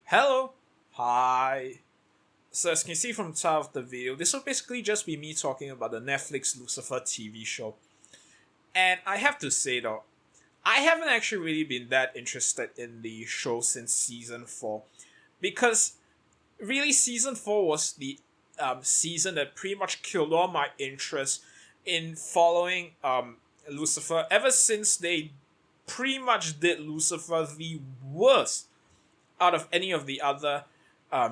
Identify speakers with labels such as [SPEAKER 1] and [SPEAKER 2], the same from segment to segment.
[SPEAKER 1] Hello. Hi. So as you can see from the top of the video, this will basically just be me talking about the Netflix Lucifer TV show. And I have to say though, I haven't actually really been that interested in the show since season 4. Because really season 4 was the season that pretty much killed all my interest in following Lucifer ever since they pretty much did Lucifer the worst out of any of the other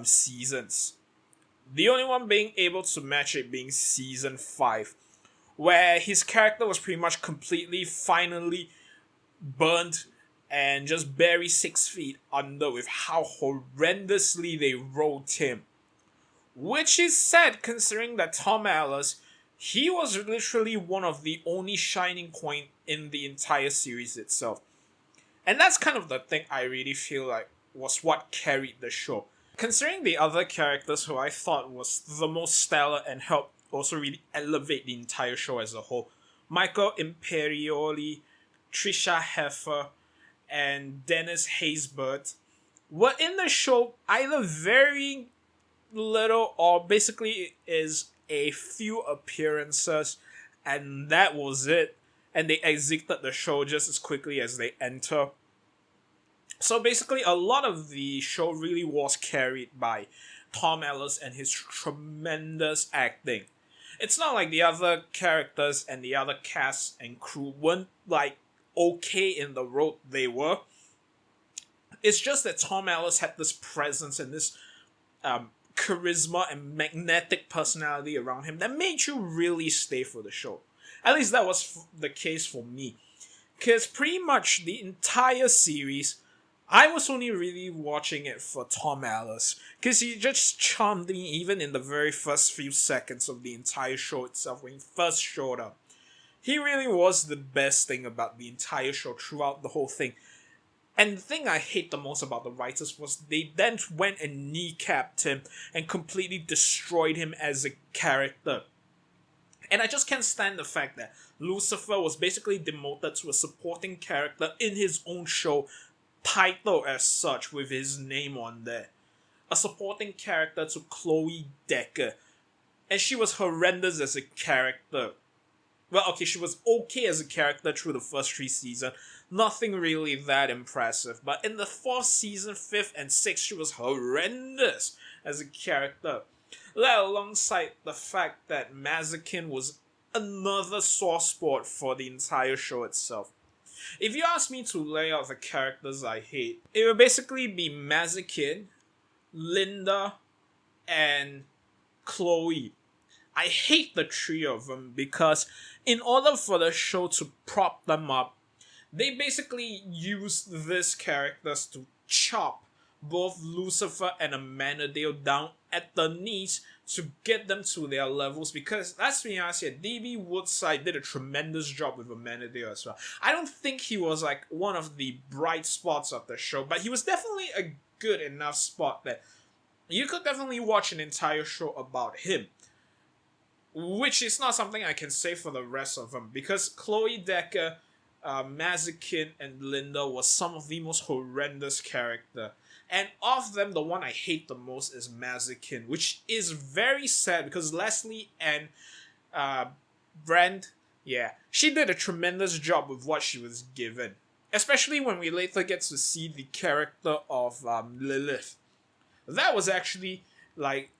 [SPEAKER 1] seasons. The only one being able to match it being season 5, where his character was pretty much completely finally burned and just buried 6 feet under with how horrendously they wrote him. Which is sad considering that Tom Ellis, he was literally one of the only shining point in the entire series itself. And that's kind of the thing I really feel like was what carried the show. Considering the other characters who I thought was the most stellar and helped also really elevate the entire show as a whole, Michael Imperioli, Trisha Heffer, and Dennis Haysbert were in the show either very little or basically is a few appearances and that was it. And they exited the show just as quickly as they enter. So basically, a lot of the show really was carried by Tom Ellis and his tremendous acting. It's not like the other characters and the other cast and crew weren't like okay in the role they were. It's just that Tom Ellis had this presence and this charisma and magnetic personality around him that made you really stay for the show. At least that was the case for me. Because pretty much the entire series, I was only really watching it for Tom Ellis. Because he just charmed me even in the very first few seconds of the entire show itself when he first showed up. He really was the best thing about the entire show throughout the whole thing. And the thing I hate the most about the writers was they then went and kneecapped him and completely destroyed him as a character. And I just can't stand the fact that Lucifer was basically demoted to a supporting character in his own show, titled as such with his name on there. A supporting character to Chloe Decker. And she was horrendous as a character. Well, okay, she was okay as a character through the first 3 seasons. Nothing really that impressive. But in the 4th season, 5th, and 6th, she was horrendous as a character. That alongside the fact that Mazakin was another sore spot for the entire show itself. If you ask me to lay out the characters I hate, it would basically be Mazakin, Linda, and Chloe. I hate the three of them because in order for the show to prop them up, they basically used these characters to chop both Lucifer and Amenadiel down at the knees to get them to their levels because let's be honest here, D.B. Woodside did a tremendous job with Amenadiel as well. I don't think he was like one of the bright spots of the show, but he was definitely a good enough spot that you could definitely watch an entire show about him. Which is not something I can say for the rest of them because Chloe Decker, Mazakin, and Linda was some of the most horrendous character. And of them, the one I hate the most is Mazakin, which is very sad because Lesley-Ann Brand, yeah, she did a tremendous job with what she was given. Especially when we later get to see the character of Lilith. That was actually, like,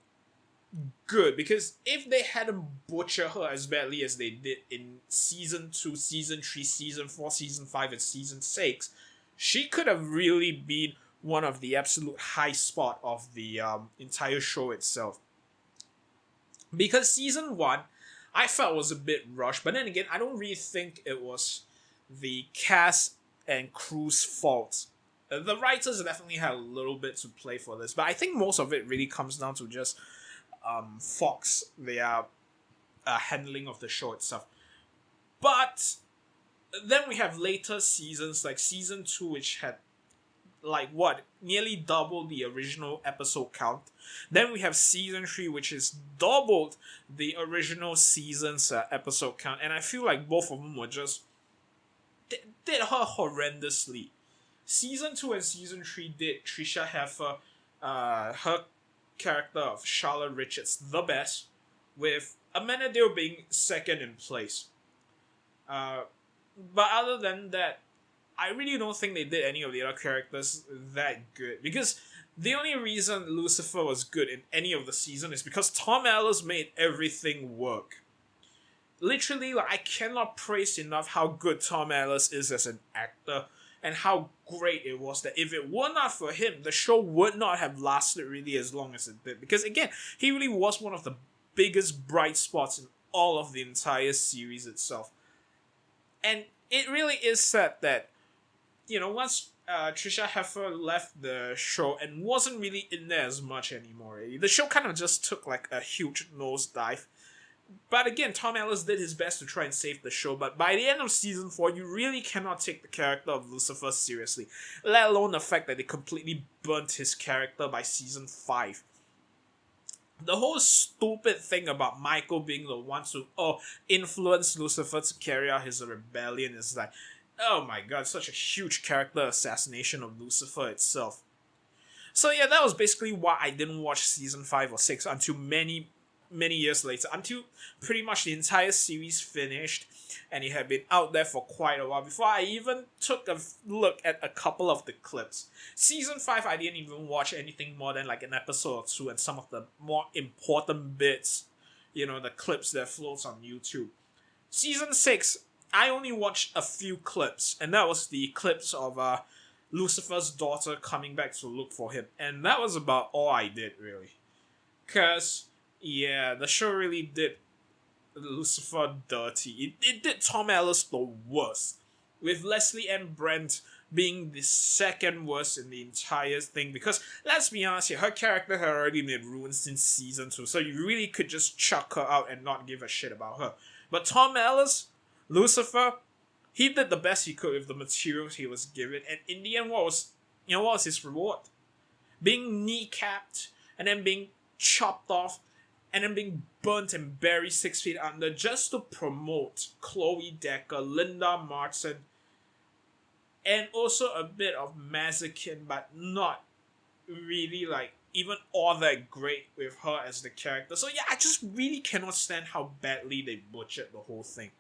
[SPEAKER 1] good because if they hadn't butchered her as badly as they did in season 2, season 3, season 4, season 5, and season 6, she could have really been one of the absolute high spot of the entire show itself. Because season 1, I felt was a bit rushed, but then again, I don't really think it was the cast and crew's fault. The writers definitely had a little bit to play for this, but I think most of it really comes down to just Fox, their handling of the show itself. But then we have later seasons, like season 2, which had nearly double the original episode count. Then we have season 3, which is doubled the original season's episode count. And I feel like both of them were just did her horrendously. Season 2 and Season 3 did Trisha Heffer her character of Charlotte Richards the best, with Amenadiel being second in place. Uh, but other than that, I really don't think they did any of the other characters that good, because the only reason Lucifer was good in any of the season is because Tom Ellis made everything work. Literally, like, I cannot praise enough how good Tom Ellis is as an actor and how great it was that if it were not for him, the show would not have lasted really as long as it did. Because again, he really was one of the biggest bright spots in all of the entire series itself. And it really is sad that, once Trisha Heffer left the show and wasn't really in there as much anymore, the show kind of just took like a huge nosedive. But again, Tom Ellis did his best to try and save the show, but by the end of season 4, you really cannot take the character of Lucifer seriously, let alone the fact that they completely burnt his character by season 5. The whole stupid thing about Michael being the one to influence Lucifer to carry out his rebellion is like, oh my god, such a huge character assassination of Lucifer itself. So yeah, that was basically why I didn't watch season 5 or 6 until many years later, until pretty much the entire series finished and it had been out there for quite a while before I even took a look at a couple of the clips. Season 5, I didn't even watch anything more than like an episode or two and some of the more important bits, the clips that floats on YouTube. Season 6, I only watched a few clips, and that was the clips of Lucifer's daughter coming back to look for him, and that was about all I did, really. Because yeah, the show really did Lucifer dirty. It did Tom Ellis the worst, with Lesley-Ann Brent being the second worst in the entire thing, because let's be honest here, her character had already been ruined since season 2, so you really could just chuck her out and not give a shit about her. But Tom Ellis, Lucifer, he did the best he could with the materials he was given, and in the end, what was his reward? Being kneecapped, and then being chopped off, and then being burnt and buried 6 feet under just to promote Chloe Decker, Linda Martin, and also a bit of Mazikeen, but not really like even all that great with her as the character. So yeah, I just really cannot stand how badly they butchered the whole thing.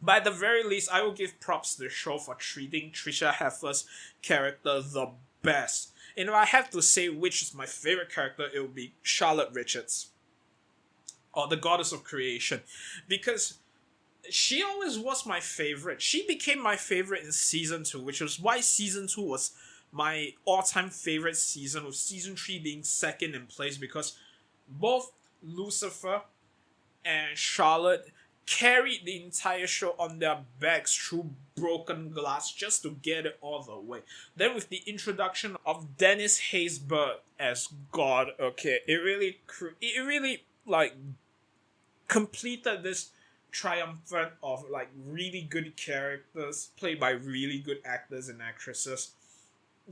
[SPEAKER 1] But at the very least, I will give props to the show for treating Trisha Heffer's character the best. And if I have to say which is my favorite character, it would be Charlotte Richards, or the Goddess of Creation, because she always was my favorite. She became my favorite in season 2, which was why season 2 was my all-time favorite season, with season 3 being second in place, because both Lucifer and Charlotte carried the entire show on their backs through broken glass just to get it all the way. Then with the introduction of Dennis Haysbert as God, okay, it really like completed this triumvirate of like really good characters played by really good actors and actresses.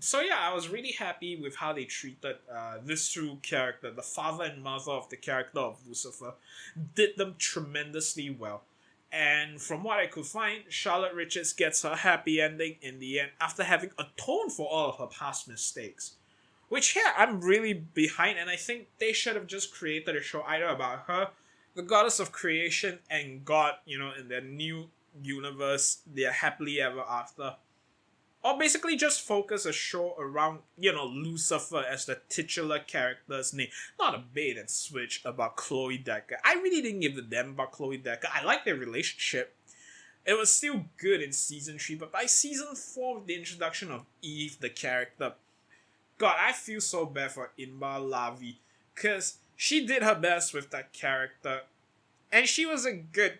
[SPEAKER 1] So yeah, I was really happy with how they treated this two character, the father and mother of the character of Lucifer, did them tremendously well. And from what I could find, Charlotte Richards gets her happy ending in the end after having atoned for all of her past mistakes. Which, yeah, I'm really behind, and I think they should have just created a show either about her, the Goddess of Creation, and God, in their new universe, their happily ever after. Or basically just focus a show around, Lucifer as the titular character's name. Not a bait and switch about Chloe Decker. I really didn't give a damn about Chloe Decker. I like their relationship. It was still good in season 3, but by season 4, with the introduction of Eve, the character, God, I feel so bad for Inba Lavi, because she did her best with that character, and she was a good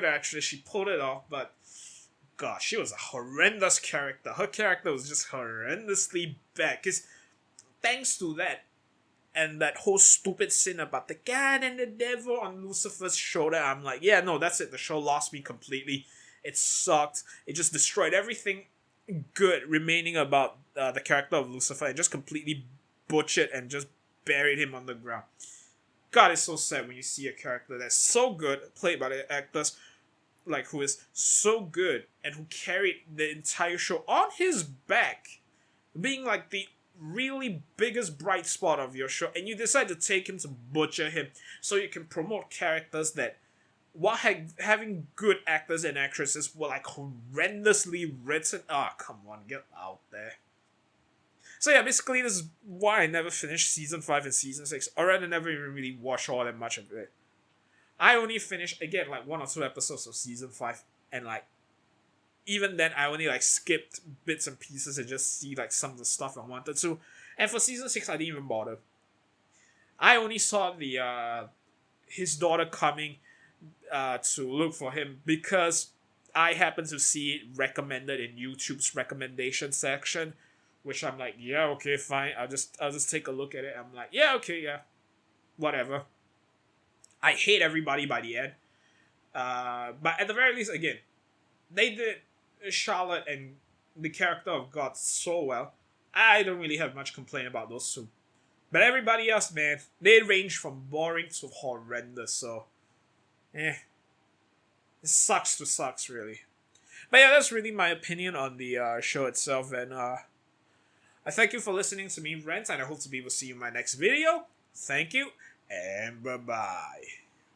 [SPEAKER 1] actress. She pulled it off, but gosh, she was a horrendous character. Her character was just horrendously bad. Because thanks to that, and that whole stupid sin about the God and the devil on Lucifer's shoulder, I'm like, yeah, no, that's it. The show lost me completely. It sucked. It just destroyed everything good remaining about the character of Lucifer, and just completely butchered and just buried him on the ground. God, it's so sad when you see a character that's so good, played by the actors, like, who is so good and who carried the entire show on his back, being like the really biggest bright spot of your show, and you decide to take him to butcher him so you can promote characters that, while having good actors and actresses, were like horrendously written. Ah, come on, get out there. So yeah, basically this is why I never finished season 5 and season 6, or rather never even really watched all that much of it. I only finished, again, like 1 or 2 episodes of season 5, and like, even then I only like skipped bits and pieces and just see like some of the stuff I wanted to. And for season 6 I didn't even bother. I only saw the his daughter coming to look for him because I happened to see it recommended in YouTube's recommendation section, which I'm like, yeah, okay, fine. I'll just take a look at it. I'm like, yeah, okay, yeah, whatever. I hate everybody by the end. But at the very least, again, they did Charlotte and the character of God so well. I don't really have much complaint about those two. But everybody else, man, they range from boring to horrendous. So, it sucks to sucks, really. But yeah, that's really my opinion on the show itself. And I thank you for listening to me rant, and I hope to be able to see you in my next video. Thank you, and bye-bye.